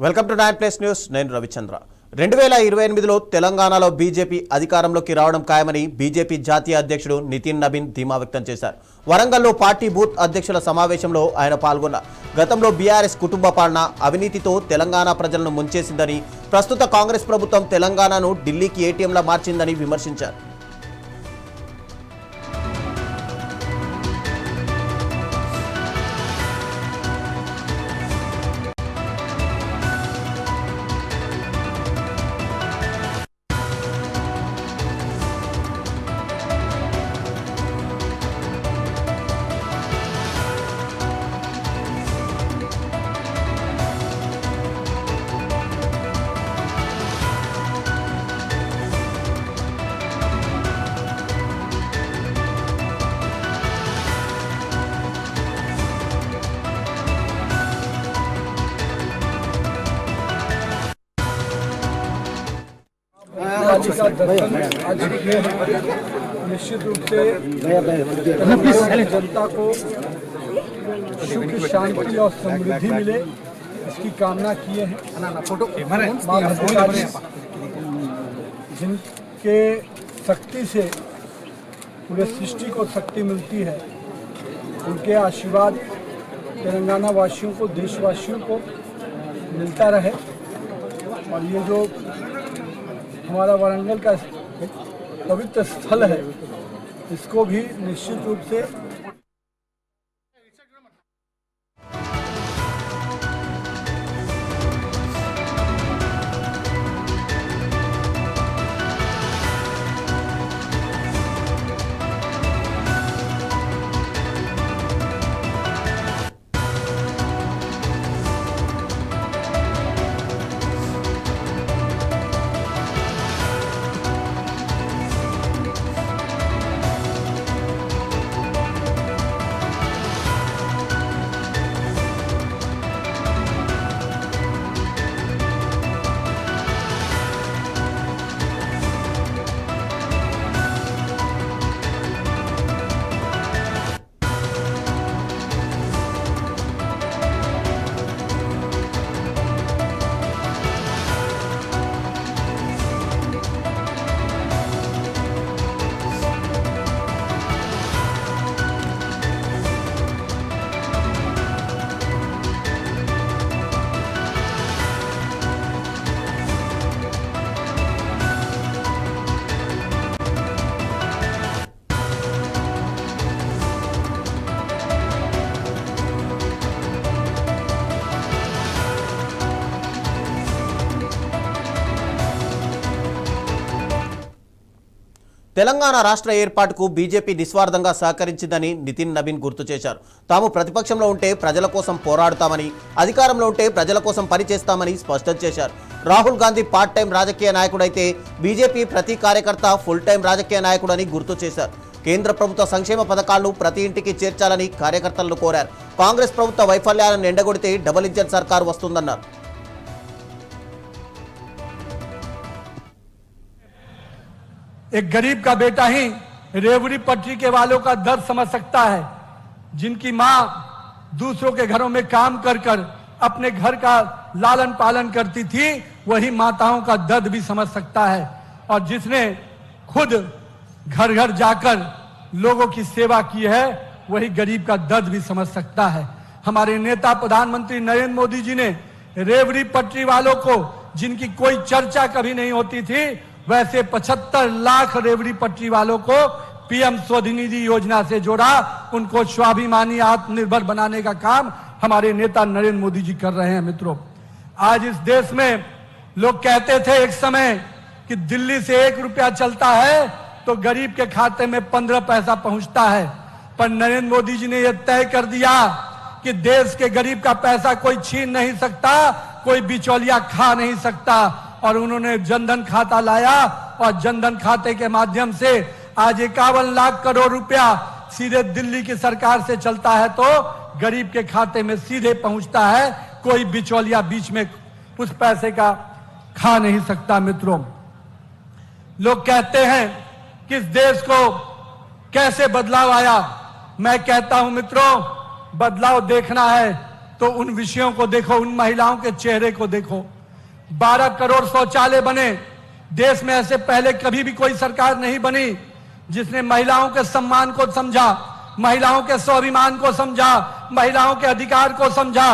Welcome to 9+ news. నేను రవిచంద్ర. 2028లో తెలంగాణలో BJP అధికారంలోకి రావడం ఖాయమని బీజేపీ జాతీయ అధ్యక్షుడు నితిన్ నబీన్ ధీమా వ్యక్తం చేశారు. వరంగల్లో పార్టీ బూత్ అధ్యక్షుల సమావేశంలో ఆయన పాల్గొన్న గతంలో బీఆర్ఎస్ కుటుంబ పాలన అవినీతితో తెలంగాణ ప్రజలను ముంచేసిందని, ప్రస్తుత కాంగ్రెస్ ప్రభుత్వం తెలంగాణను ఢిల్లీకి ఏటీఎంలా మార్చిందని విమర్శించారు. निश्चित रूप से जनता को सुख शांति और समृद्धि मिले, इसकी कामना किए हैं। जिनके शक्ति से पूरे सृष्टि को शक्ति मिलती है, उनके आशीर्वाद तेलंगाना वासियों को, देशवासियों को मिलता रहे। और ये जो हमारा वारंगल का पवित्र स्थल है, इसको भी निश्चित रूप से తెలంగాణ రాష్ట్ర ఏర్పాటుకు బీజేపీ నిస్వార్థంగా సహకరించిందని నితిన్ నబీన్ గుర్తు చేశారు. తాము ప్రతిపక్షంలో ఉంటే ప్రజల కోసం పోరాడుతామని, అధికారంలో ఉంటే ప్రజల కోసం పనిచేస్తామని స్పష్టం చేశారు. రాహుల్ గాంధీ పార్ట్ టైం రాజకీయ నాయకుడైతే బీజేపీ ప్రతి కార్యకర్త ఫుల్ టైం రాజకీయ నాయకుడని గుర్తు చేశారు. కేంద్ర ప్రభుత్వ సంక్షేమ పథకాలను ప్రతి ఇంటికి చేర్చాలని కార్యకర్తలను కోరారు. కాంగ్రెస్ ప్రభుత్వ వైఫల్యాలను ఎండగొడితే డబుల్ ఇంజన్ సర్కారు వస్తుందన్నారు. एक गरीब का बेटा ही रेवड़ी पटरी के वालों का दर्द समझ सकता है। जिनकी मां दूसरों के घरों में काम कर कर अपने घर का लालन पालन करती थी, वही माताओं का दर्द भी समझ सकता है। और जिसने खुद घर घर जाकर लोगों की सेवा की है, वही गरीब का दर्द भी समझ सकता है। हमारे नेता प्रधानमंत्री नरेंद्र मोदी जी ने रेवड़ी पटरी वालों को, जिनकी कोई चर्चा कभी नहीं होती थी, वैसे 75 लाख रेवड़ी पटरी वालों को पीएम स्वनिधि योजना से जोड़ा। उनको स्वाभिमानी आत्मनिर्भर बनाने का काम हमारे नेता नरेंद्र मोदी जी कर रहे हैं। मित्रों, आज इस देश में लोग कहते थे एक समय कि दिल्ली से 1 रुपया चलता है तो गरीब के खाते में 15 पैसा पहुंचता है। पर नरेंद्र मोदी जी ने यह तय कर दिया कि देश के गरीब का पैसा कोई छीन नहीं सकता, कोई बिचौलिया खा नहीं सकता। और उन्होंने जनधन खाता लाया और जनधन खाते के माध्यम से आज 51 लाख करोड़ रुपया सीधे दिल्ली की सरकार से चलता है, तो गरीब के खाते में सीधे पहुंचता है। कोई बिचौलिया बीच में उस पैसे का खा नहीं सकता। मित्रों, लोग कहते हैं कि इस देश को कैसे बदलाव आया। मैं कहता हूं मित्रों, बदलाव देखना है तो उन विषयों को देखो, उन महिलाओं के चेहरे को देखो। 12 करोड़ शौचालय बने। देश में ऐसे पहले कभी भी कोई सरकार नहीं बनी जिसने महिलाओं के सम्मान को समझा, महिलाओं के स्वाभिमान को समझा, महिलाओं के अधिकार को समझा।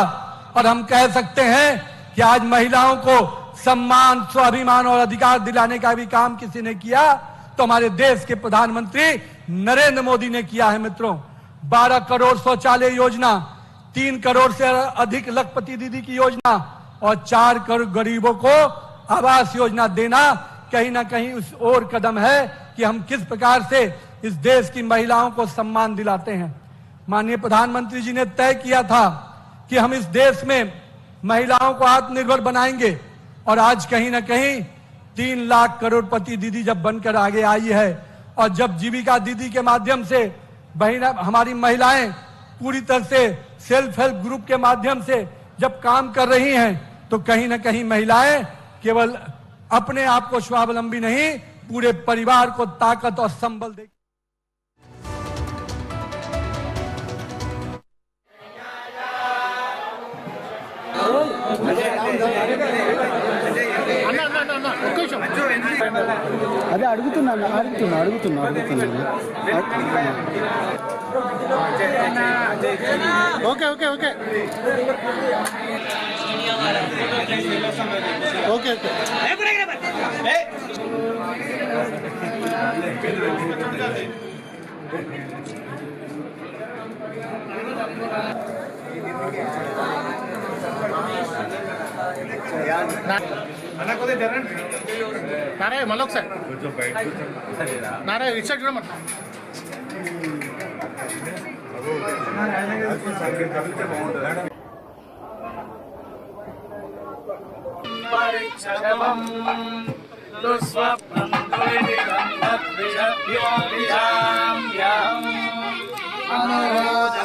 और हम कह सकते हैं कि आज महिलाओं को सम्मान, स्वाभिमान और अधिकार दिलाने का भी काम किसी ने किया तो हमारे देश के प्रधानमंत्री नरेंद्र मोदी ने किया है। मित्रों, 12 करोड़ शौचालय योजना, 3 करोड़ से अधिक लखपति दीदी की योजना और 4 करोड़ गरीबों को आवास योजना देना कहीं ना कहीं उस और कदम है कि हम किस प्रकार से इस देश की महिलाओं को सम्मान दिलाते हैं। माननीय प्रधानमंत्री जी ने तय किया था कि हम इस देश में महिलाओं को आत्मनिर्भर बनाएंगे और आज कहीं ना कहीं 3 लाख करोड़पति दीदी जब बनकर आगे आई है और जब जीविका दीदी के माध्यम से हमारी महिलाएं पूरी तरह से सेल्फ हेल्प ग्रुप के माध्यम से जब काम कर रही हैं तो कहीं ना कहीं महिलाएं केवल अपने आप को स्वावलंबी नहीं, पूरे परिवार को ताकत और संबल दे। అదే అడుగుతున్నాను okay okay okay okay okay Narayana మళ్ళీ ఒకసారి నారాయణ ఇచ్చా చూడమని అనురోధం